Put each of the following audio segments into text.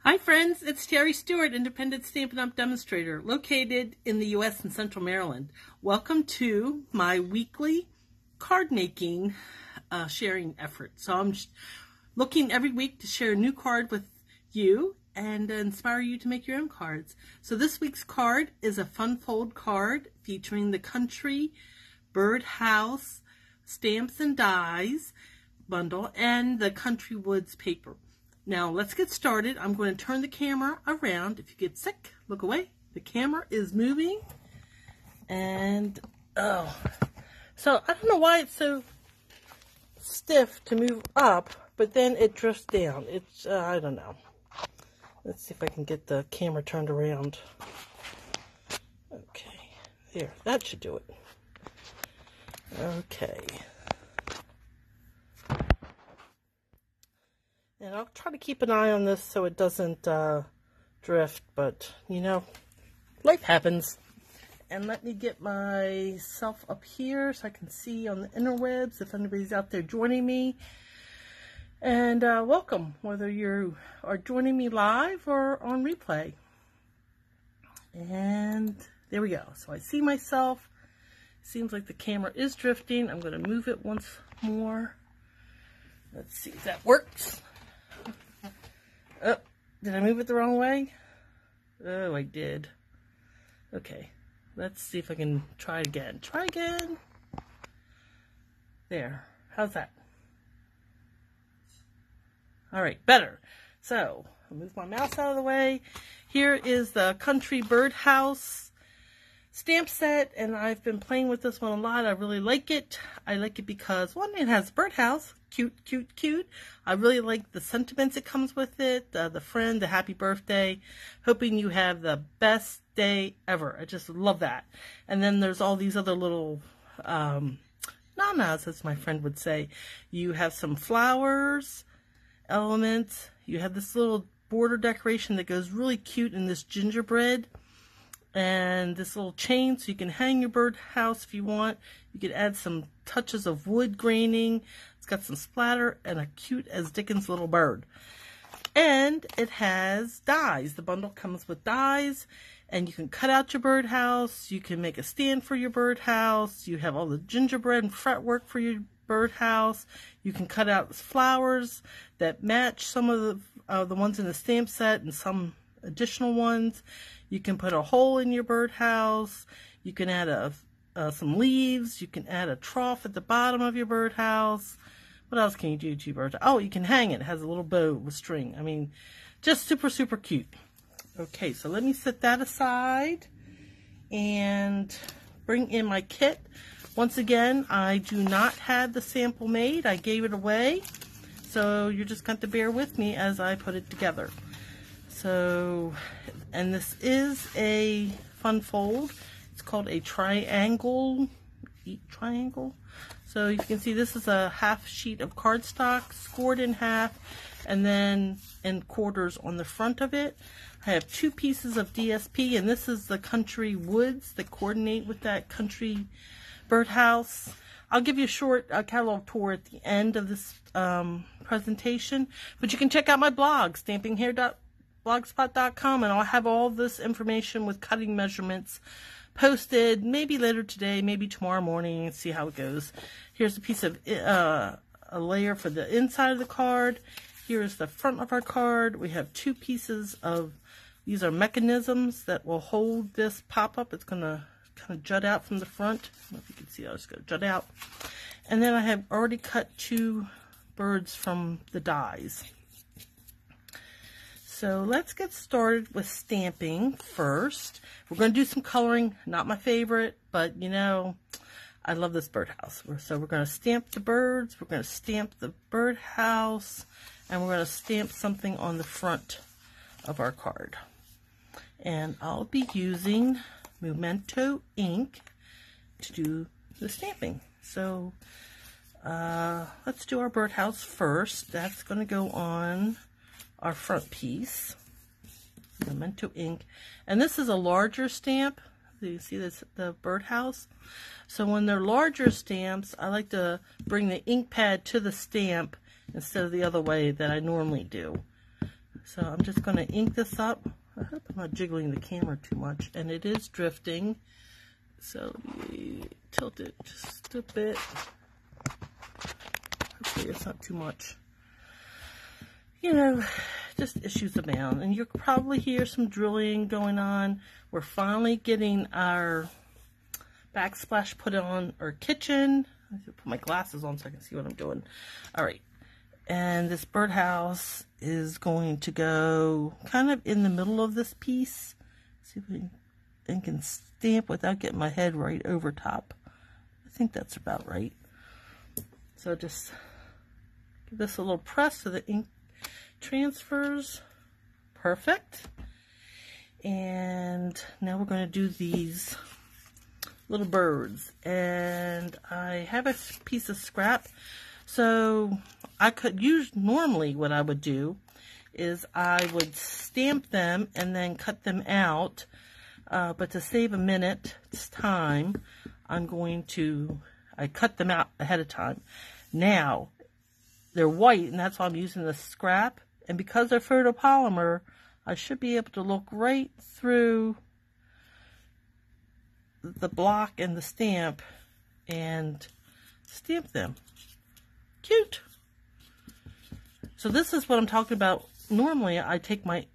Hi friends, it's Terry Stewart, Independent Stampin' Up! Demonstrator, located in the U.S. in Central Maryland. Welcome to my weekly card making sharing effort. So I'm looking every week to share a new card with you and inspire you to make your own cards. So this week's card is a fun fold card featuring the Country Birdhouse Stamps and Dies bundle and the Country Woods paper. Now let's get started. I'm going to turn the camera around. If you get sick, look away. The camera is moving. And, so I don't know why it's so stiff to move up, but then it drifts down. It's, I don't know. Let's see if I can get the camera turned around. Okay, there, that should do it. Okay. And I'll try to keep an eye on this so it doesn't drift, but, you know, life happens. And let me get myself up here so I can see on the interwebs if anybody's out there joining me. And welcome, whether you are joining me live or on replay. And there we go. So I see myself. Seems like the camera is drifting. I'm going to move it once more. Let's see if that works. Oh, did I move it the wrong way? Oh, I did. Okay, let's see if I can try again. Try again. There. How's that? All right, better. So, I'll move my mouse out of the way. Here is the Country Birdhouse stamp set, and I've been playing with this one a lot. I really like it. I like it because, one, it has birdhouse. Cute, cute, cute. I really like the sentiments it comes with it. The friend, the happy birthday. Hoping you have the best day ever. I just love that. And then there's all these other little nanas, as my friend would say. You have some flowers, elements. You have this little border decoration that goes really cute in this gingerbread. And this little chain so you can hang your birdhouse if you want. You could add some touches of wood graining. It's got some splatter and a cute as Dickens little bird. And it has dies. The bundle comes with dies. And you can cut out your birdhouse. You can make a stand for your birdhouse. You have all the gingerbread and fretwork for your birdhouse. You can cut out flowers that match some of the ones in the stamp set and some additional ones. You can put a hole in your birdhouse. You can add some leaves. You can add a trough at the bottom of your birdhouse. What else can you do to your birdhouse? Oh, you can hang it. It has a little bow with string. I mean, just super, super cute. Okay, so let me set that aside and bring in my kit. Once again, I do not have the sample made. I gave it away. So you're just going to bear with me as I put it together. So, and this is a fun fold. It's called a triangle. So you can see this is a half sheet of cardstock scored in half and then in quarters on the front of it. I have 2 pieces of DSP, and this is the Country Woods that coordinate with that Country Birdhouse. I'll give you a short catalog tour at the end of this presentation, but you can check out my blog, stampinghair.blogspot.com, and I'll have all this information with cutting measurements posted maybe later today, maybe tomorrow morning, and see how it goes. Here's a piece of a layer for the inside of the card. Here's the front of our card. We have 2 pieces of, these are mechanisms that will hold this pop-up. It's going to kind of jut out from the front. I don't know if you can see, I'll just go jut out. And then I have already cut 2 birds from the dies. So let's get started with stamping first. We're going to do some coloring. Not my favorite, but you know, I love this birdhouse. So we're going to stamp the birds, we're going to stamp the birdhouse, and we're going to stamp something on the front of our card. And I'll be using Memento ink to do the stamping. So let's do our birdhouse first. That's going to go on our front piece. Memento ink, and this is a larger stamp. You see this, the birdhouse. So when they're larger stamps, I like to bring the ink pad to the stamp instead of the other way that I normally do. So I'm just going to ink this up. I hope I'm not jiggling the camera too much, and it is drifting. So let me tilt it just a bit. Hopefully it's not too much. You know, just issues abound. And you'll probably hear some drilling going on. We're finally getting our backsplash put on our kitchen. I have to put my glasses on so I can see what I'm doing. All right. And this birdhouse is going to go kind of in the middle of this piece. See if I can stamp without getting my head right over top. I think that's about right. So just give this a little press so the ink transfers. Perfect. And now we're going to do these little birds. And I have a piece of scrap. So I could use, normally what I would do is I would stamp them and then cut them out. But to save a minute's time, I cut them out ahead of time. Now, they're white, and that's why I'm using the scrap. And because they're photopolymer, I should be able to look right through the block and the stamp and stamp them. Cute. So this is what I'm talking about. Normally, I take my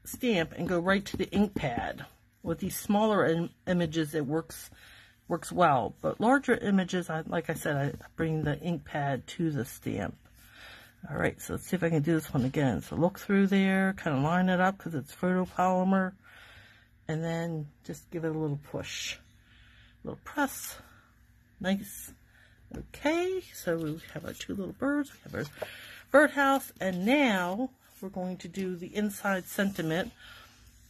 stamp and go right to the ink pad. With these smaller images, it works well. But larger images, like I said, I bring the ink pad to the stamp. All right, so let's see if I can do this one again. So look through there, kind of line it up because it's photopolymer, and then just give it a little push, a little press. Nice. Okay, so we have our two little birds. We have our birdhouse, and now we're going to do the inside sentiment,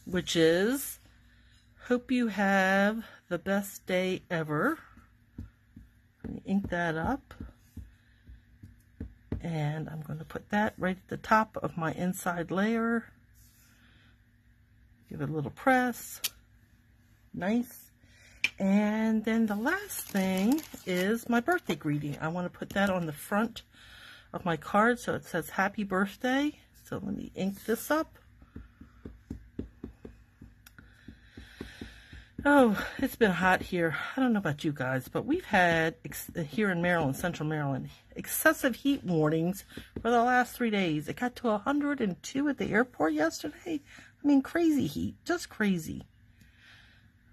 which is, hope you have the best day ever. Let me ink that up. And I'm going to put that right at the top of my inside layer. Give it a little press. Nice. And then the last thing is my birthday greeting. I want to put that on the front of my card so it says happy birthday. So let me ink this up. Oh, it's been hot here. I don't know about you guys, but we've had, here in Maryland, Central Maryland, excessive heat warnings for the last 3 days. It got to 102 at the airport yesterday. I mean, crazy heat, just crazy.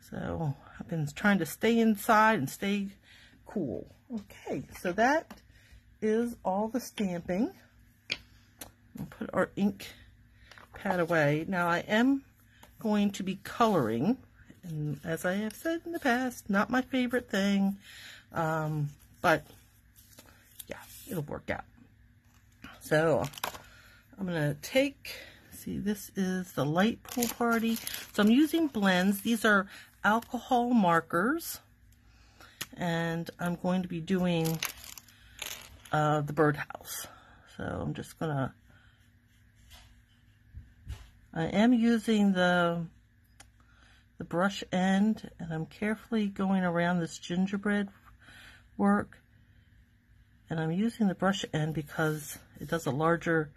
So I've been trying to stay inside and stay cool. Okay, so that is all the stamping. We'll put our ink pad away. Now I am going to be coloring. And as I have said in the past, not my favorite thing, but yeah, it'll work out. So I'm going to take, see, this is the light pool party. So I'm using blends. These are alcohol markers, and I'm going to be doing the birdhouse. So I'm just going to, I am using the brush end, and I'm carefully going around this gingerbread work, and I'm using the brush end because it does a larger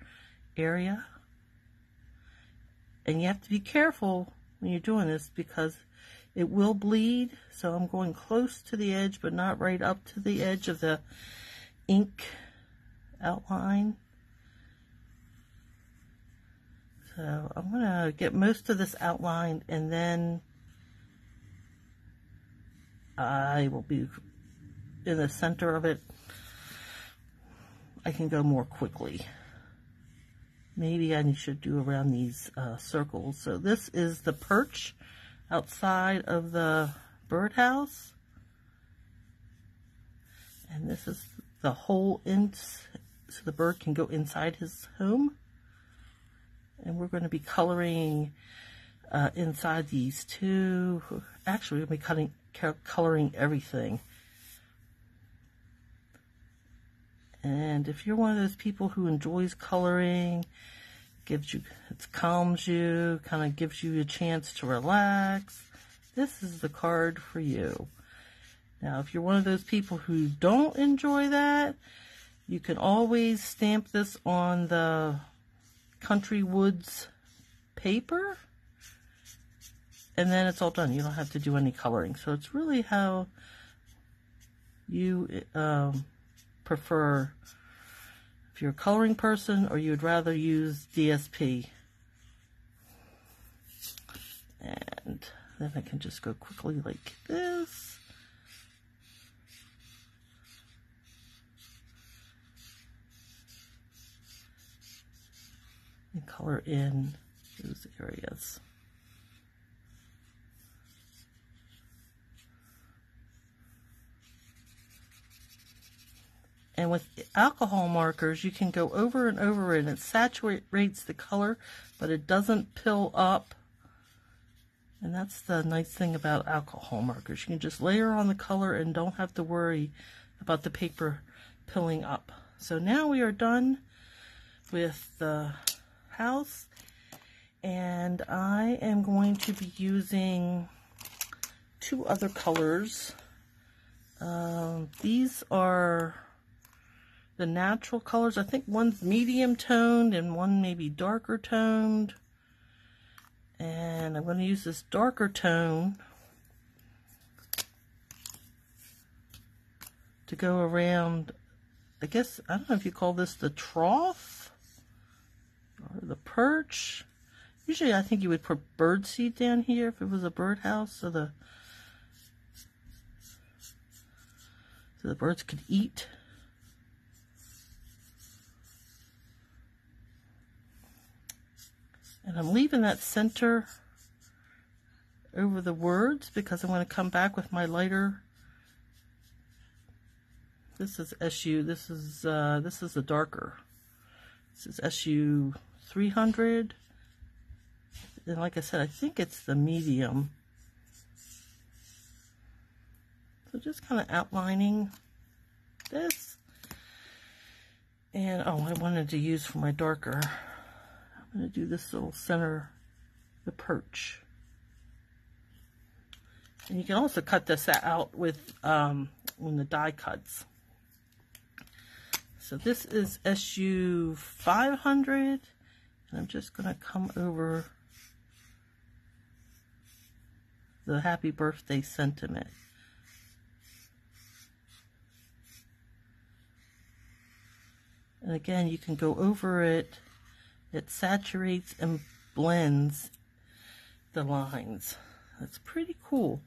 area, and you have to be careful when you're doing this because it will bleed. So I'm going close to the edge but not right up to the edge of the ink outline. So I'm going to get most of this outlined, and then I will be in the center of it. I can go more quickly. Maybe I should do around these circles. So this is the perch outside of the birdhouse. And this is the hole in, so the bird can go inside his home. And we're going to be coloring inside these two. Actually, we're going to be coloring everything. And if you're one of those people who enjoys coloring, it calms you, kind of gives you a chance to relax, this is the card for you. Now, if you're one of those people who don't enjoy that, you can always stamp this on the Country Woods paper, and then it's all done. You don't have to do any coloring. So it's really how you prefer, if you're a coloring person or you'd rather use DSP. And then I can just go quickly like this. And color in those areas. And with alcohol markers, you can go over and over it, and it saturates the color, but it doesn't pill up. And that's the nice thing about alcohol markers. You can just layer on the color and don't have to worry about the paper pilling up. So now we are done with the house, and I am going to be using two other colors. These are the natural colors. I think one's medium toned and one maybe darker toned. And I'm going to use this darker tone to go around, I guess, I don't know if you call this the trough or the perch. Usually I think you would put birdseed down here if it was a birdhouse, so the birds could eat. And I'm leaving that center over the words because I'm going to come back with my lighter. This is SU. This is the darker. This is SU 300. And like I said, I think it's the medium. So just kind of outlining this. And oh, I wanted to use for my darker. I'm going to do this little center, the perch. And you can also cut this out with when the die cuts. So this is SU 500, and I'm just going to come over the happy birthday sentiment. And again, you can go over it. It saturates and blends the lines. That's pretty cool.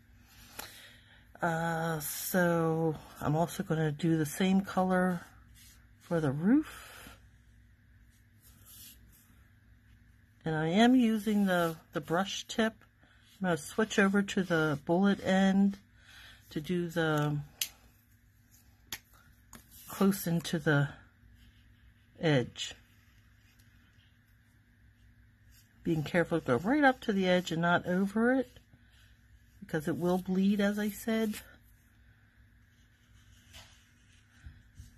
So I'm also going to do the same color for the roof. And I am using the brush tip. I'm going to switch over to the bullet end to do the close into the edge. Being careful to go right up to the edge and not over it, because it will bleed, as I said.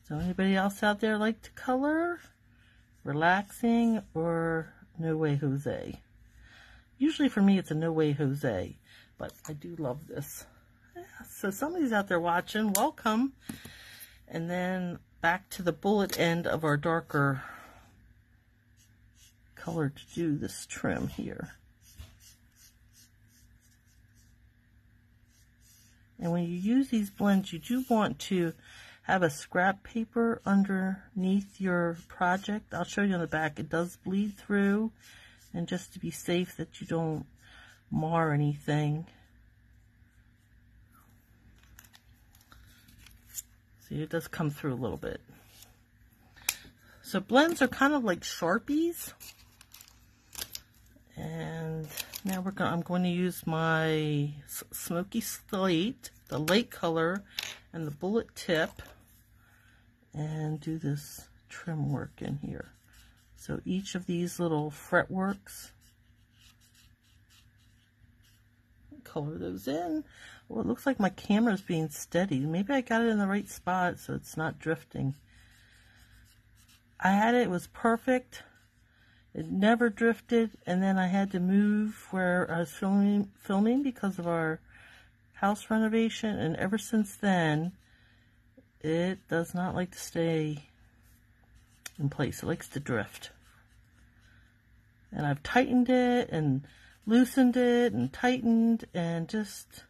So anybody else out there like to color? Relaxing or no way Jose? Usually for me it's a no way Jose, but I do love this. Yeah, so somebody's out there watching, welcome. And then back to the bullet end of our darker color to do this trim here. And when you use these blends, you do want to have a scrap paper underneath your project. I'll show you on the back. It does bleed through, and just to be safe that you don't mar anything. See, it does come through a little bit. So blends are kind of like Sharpies. And now I'm going to use my Smoky Slate, the light color, and the bullet tip, and do this trim work in here. So each of these little fretworks, color those in. Well, it looks like my camera's being steady. Maybe I got it in the right spot so it's not drifting. I had it, it was perfect. It never drifted, and then I had to move where I was filming because of our house renovation, and ever since then, it does not like to stay in place. It likes to drift. And I've tightened it and loosened it and tightened, and just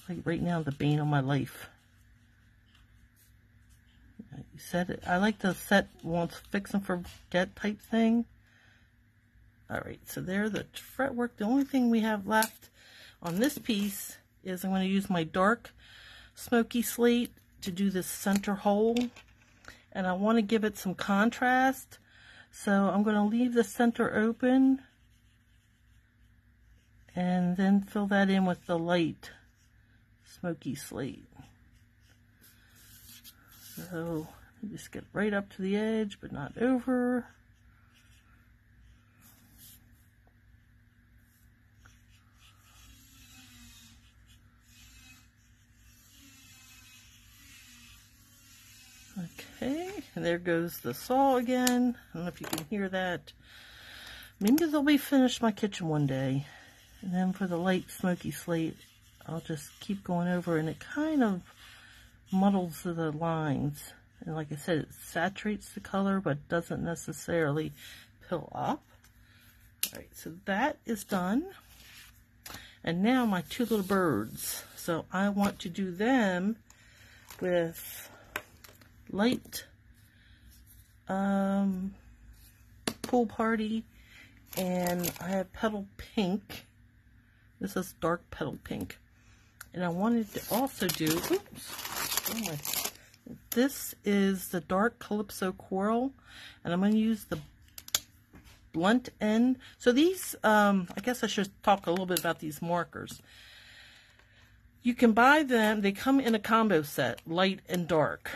like right now, the bane of my life. You set it. I like to set once, fix and forget type thing. Alright, so there the fretwork. The only thing we have left on this piece is I'm going to use my dark smoky slate to do this center hole. And I want to give it some contrast. So I'm going to leave the center open and then fill that in with the light smoky slate. So just get right up to the edge, but not over. Okay, and there goes the saw again. I don't know if you can hear that. Maybe they'll be finished my kitchen one day. And then for the light smoky slate, I'll just keep going over, and it kind of muddles the lines. And like I said, it saturates the color, but doesn't necessarily pill up. Alright, so that is done. And now my two little birds. So I want to do them with light Pool Party, and I have Petal Pink. This is dark Petal Pink. And I wanted to also do, this is the dark Calypso Coral, and I'm going to use the blunt end. So these, I guess I should talk a little bit about these markers. You can buy them, they come in a combo set, light and dark.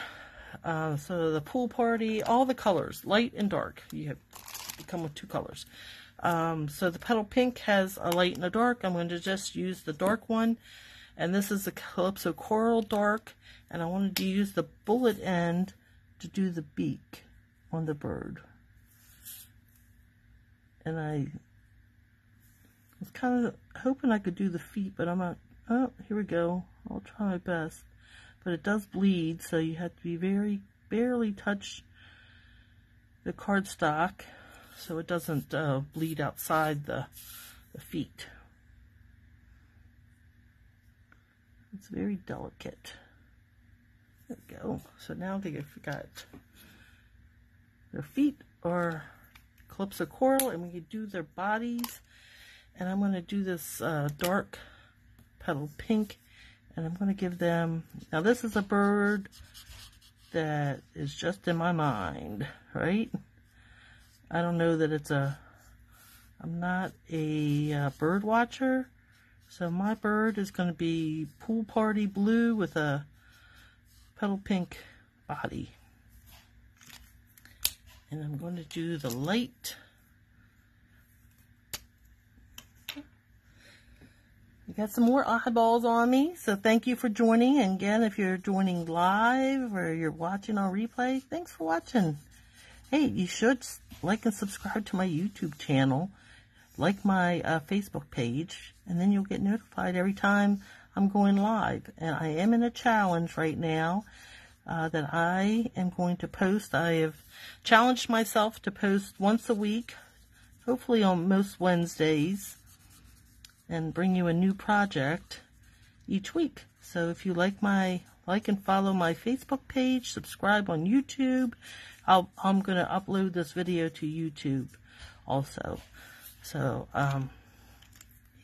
So the Pool Party, all the colors, light and dark. You come with two colors. So the Petal Pink has a light and a dark. I'm going to just use the dark one. And this is the Calypso Coral Dark. And I wanted to use the bullet end to do the beak on the bird. And I was kind of hoping I could do the feet, but I'm not. Oh, here we go. I'll try my best. But it does bleed, so you have to be barely touch the cardstock so it doesn't bleed outside the feet. It's very delicate. There we go. So now they've got their feet are Calypso Coral, and we can do their bodies. And I'm going to do this dark Petal Pink. And I'm going to give them, now this is a bird that is just in my mind, right? I don't know that it's I'm not a bird watcher. So my bird is going to be Pool Party Blue with a Petal Pink body. And I'm going to do the light. You got some more eyeballs on me, so thank you for joining. And again, if you're joining live or you're watching on replay, thanks for watching. Hey, you should like and subscribe to my YouTube channel, like my Facebook page, and then you'll get notified every time I'm going live. And I am in a challenge right now that I am going to post. I have challenged myself to post once a week, hopefully on most Wednesdays, and bring you a new project each week. So if you like and follow my Facebook page, subscribe on YouTube. I'm going to upload this video to YouTube also. So,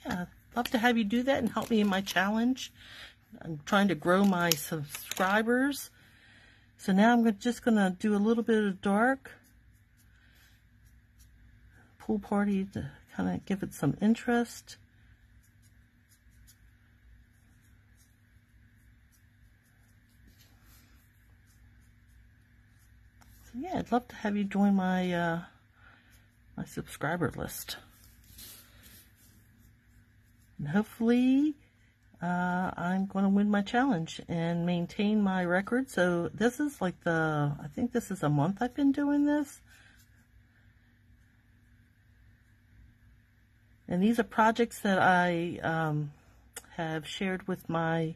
yeah, love to have you do that and help me in my challenge. I'm trying to grow my subscribers. So now I'm just going to do a little bit of dark Pool Party to kind of give it some interest. Yeah, I'd love to have you join my my subscriber list, and hopefully I'm going to win my challenge and maintain my record. So this is like I think this is a month I've been doing this, and these are projects that I have shared with my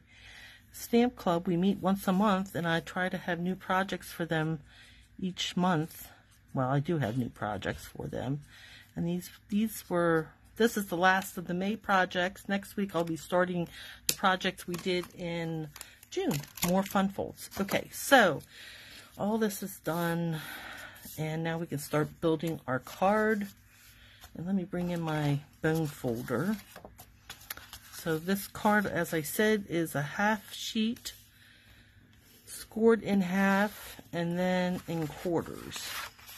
stamp club. We meet once a month, and I try to have new projects for them each month, well, I do have new projects for them. And this is the last of the May projects. Next week I'll be starting the projects we did in June. More fun folds. Okay, so all this is done. And now we can start building our card. And let me bring in my bone folder. So this card, as I said, is a half sheet, scored in half, and then in quarters.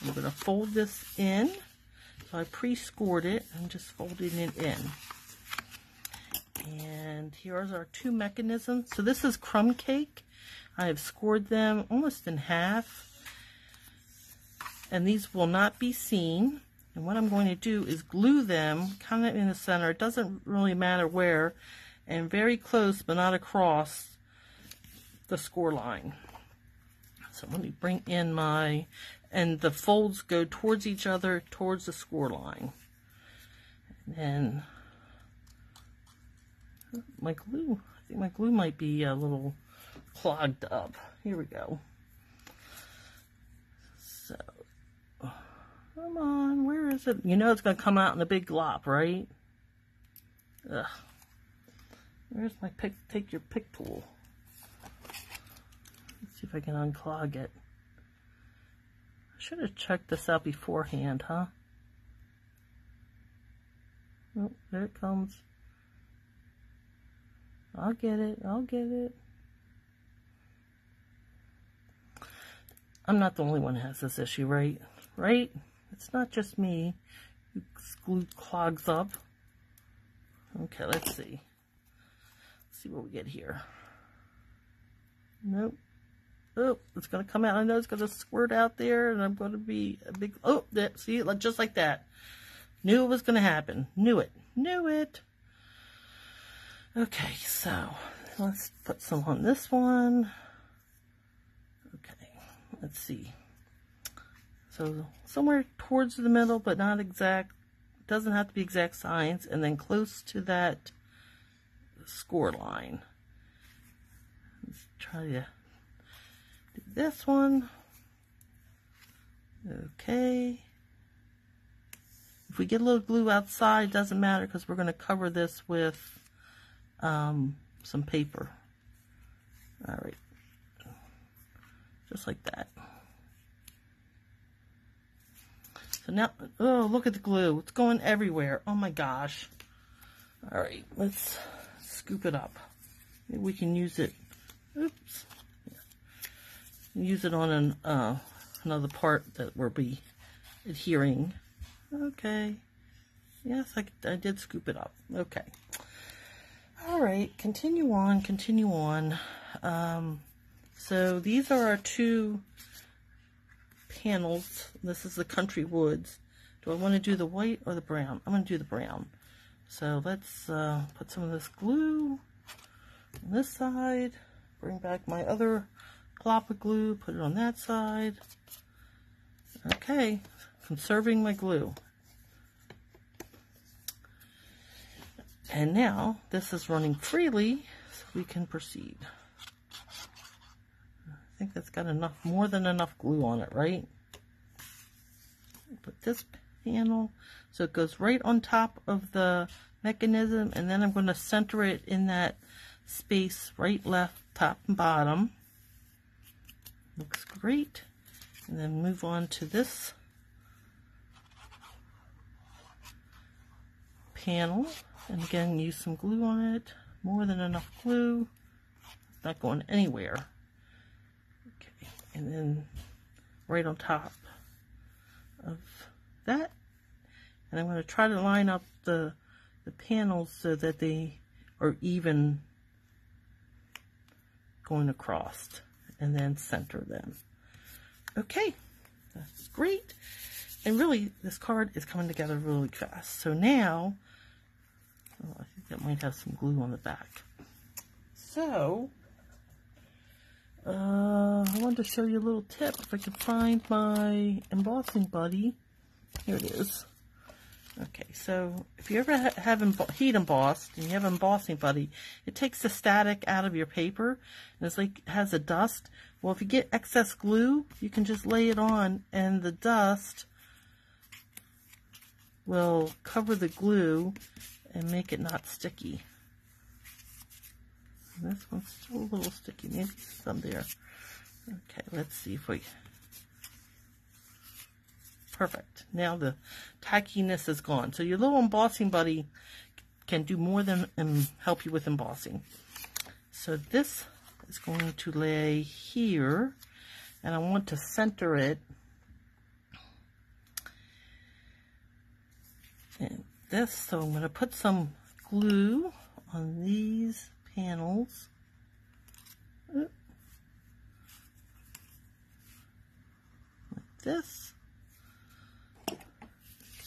I'm going to fold this in. So I pre-scored it. I'm just folding it in. And here's our two mechanisms. So this is crumb cake. I have scored them almost in half. And these will not be seen. And what I'm going to do is glue them kind of in the center. It doesn't really matter where. And very close, but not across the score line. So let me bring in and the folds go towards each other, towards the score line. And then my glue, I think my glue might be a little clogged up. Here we go. So, come on, where is it? You know it's going to come out in a big glop, right? Ugh. Where's my pick? Take your pick tool. Let's see if I can unclog it. I should have checked this out beforehand, huh? Oh, there it comes. I'll get it. I'll get it. I'm not the only one who has this issue, right? Right? It's not just me. Glue clogs up. Okay, let's see. Let's see what we get here. Nope. Oh, it's going to come out. I know it's going to squirt out there, and I'm going to be a big... Oh, that, see, just like that. Knew it was going to happen. Knew it. Knew it. Okay, so let's put some on this one. Okay, let's see. So somewhere towards the middle, but not exact. Doesn't have to be exact signs, and then close to that score line. Let's try to do this one. Okay. If we get a little glue outside, it doesn't matter because we're going to cover this with some paper. All right. Just like that. So now, oh, look at the glue. It's going everywhere. Oh my gosh. All right, let's scoop it up. Maybe we can use it. Oops. Use it on another part that will be adhering. Okay. Yes, I did scoop it up. Okay. All right, continue on, continue on. So these are our two panels. This is the Country Woods. Do I want to do the white or the brown? I'm going to do the brown. So let's put some of this glue on this side. Bring back my other glop of glue. Put it on that side. Okay, conserving my glue. And now this is running freely, so we can proceed. I think that's got enough, more than enough glue on it, right? Put this panel, so it goes right on top of the mechanism, and then I'm going to center it in that space, right, left, top, and bottom. Looks great. And then move on to this panel. And again, use some glue on it. More than enough glue. It's not going anywhere. Okay, and then right on top of that. And I'm going to try to line up the panels so that they are even going across. And then center them. Okay, that's great. And really, this card is coming together really fast. So now, oh, I think that might have some glue on the back. So, I wanted to show you a little tip. If I can find my embossing buddy. Here it is. Okay, so if you ever have heat embossed and you have an embossing buddy, it takes the static out of your paper and it's like it has a dust. Well, if you get excess glue, you can just lay it on and the dust will cover the glue and make it not sticky. And this one's still a little sticky, maybe some there. Okay, let's see if we... Perfect. Now the tackiness is gone. So your little embossing buddy can do more than help you with embossing. So this is going to lay here, and I want to center it. And this, so I'm going to put some glue on these panels. Like this.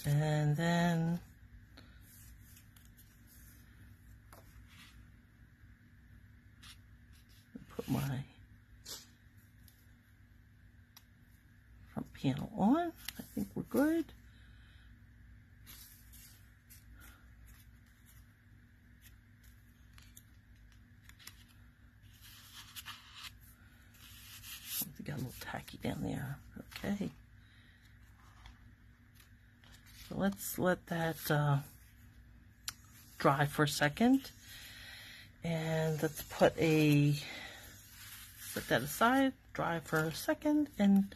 And then put my front panel on. I think we're good. It got a little tacky down there. Okay. So let's let that dry for a second. And let's put set that aside, dry for a second, and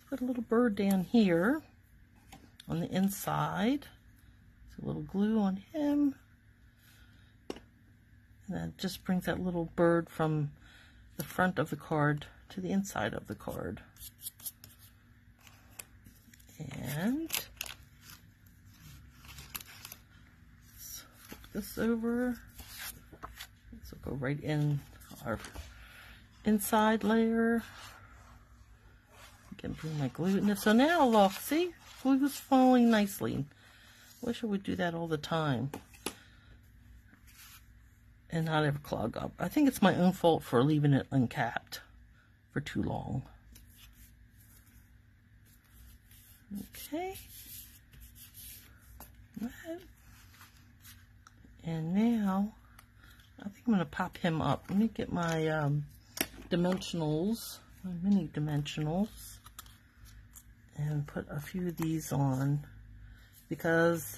put a little bird down here on the inside. So a little glue on him. And that just brings that little bird from the front of the card to the inside of the card. And let's flip this over. This will go right in our inside layer. I can bring my glue in there. So now look, see, glue is falling nicely. Wish I would do that all the time and not ever clog up. I think it's my own fault for leaving it uncapped for too long. Okay. And now I think I'm going to pop him up. Let me get my dimensionals, my mini dimensionals, and put a few of these on, because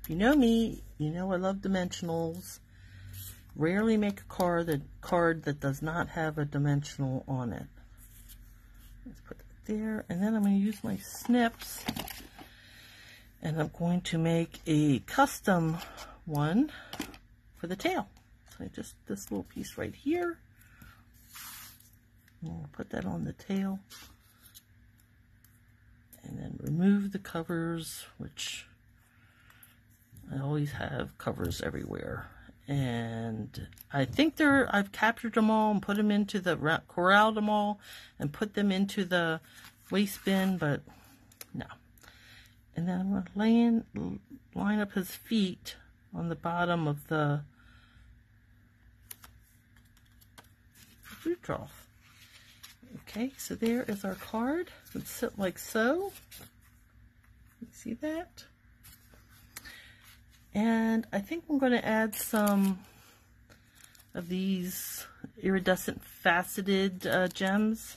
if you know me, you know I love dimensionals. Rarely make a card that does not have a dimensional on it. Let's put that there, and then I'm going to use my snips, and I'm going to make a custom one for the tail. So just this little piece right here. And we'll put that on the tail, and then remove the covers, which I always have covers everywhere. And I think I've captured them all and put them into the, corralled them all and put them into the waste bin, but no. And then I'm going to line up his feet on the bottom of the food trough. Okay, so there is our card. It'd sit like so. You see that? And I think I'm going to add some of these iridescent faceted gems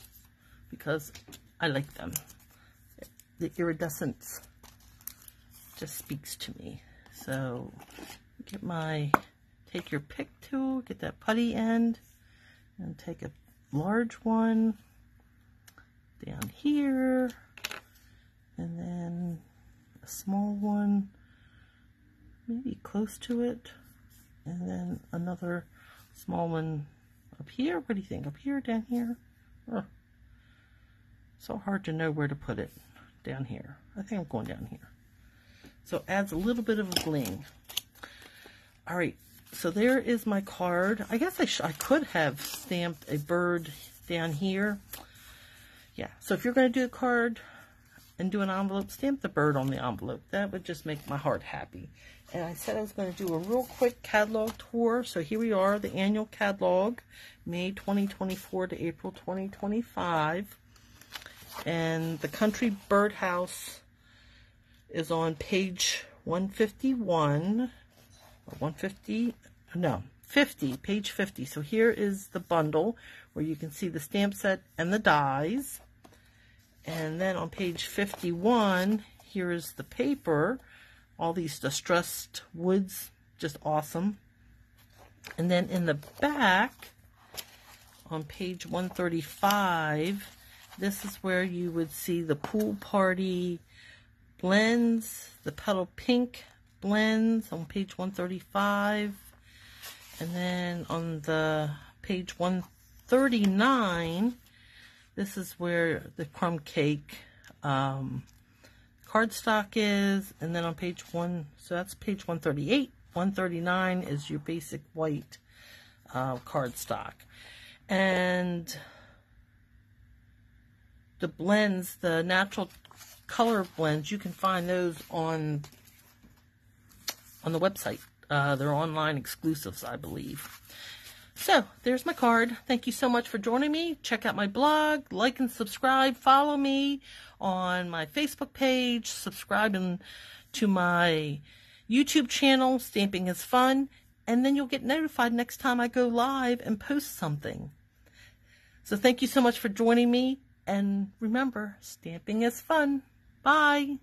because I like them. The iridescence just speaks to me. So take your pick tool, get that putty end, and take a large one down here, and then a small one maybe close to it, and then another small one up here. What do you think? Up here, down here? Oh, so hard to know where to put it. Down here. I think I'm going down here. So it adds a little bit of a bling. All right, so there is my card. I guess I could have stamped a bird down here. Yeah, so if you're going to do a card and do an envelope, stamp the bird on the envelope. That would just make my heart happy. And I said I was going to do a real quick catalog tour. So here we are, the annual catalog, May 2024 to April 2025. And the Country Birdhouse is on page 151, or 150, no, 50, page 50. So here is the bundle where you can see the stamp set and the dies. And then on page 51, here is the paper. All these distressed woods, just awesome. And then in the back, on page 135, this is where you would see the pool party blends, the petal pink blends on page 135. And then on the page 139, this is where the crumb cake cardstock is. And then on page 1, so that's page 138. 139 is your basic white cardstock. And the blends, the natural color blends, you can find those on the website. They're online exclusives, I believe. So, there's my card. Thank you so much for joining me. Check out my blog, like and subscribe, follow me on my Facebook page, subscribe to my YouTube channel, Stamping is Fun, and then you'll get notified next time I go live and post something. So thank you so much for joining me, and remember, stamping is fun. Bye!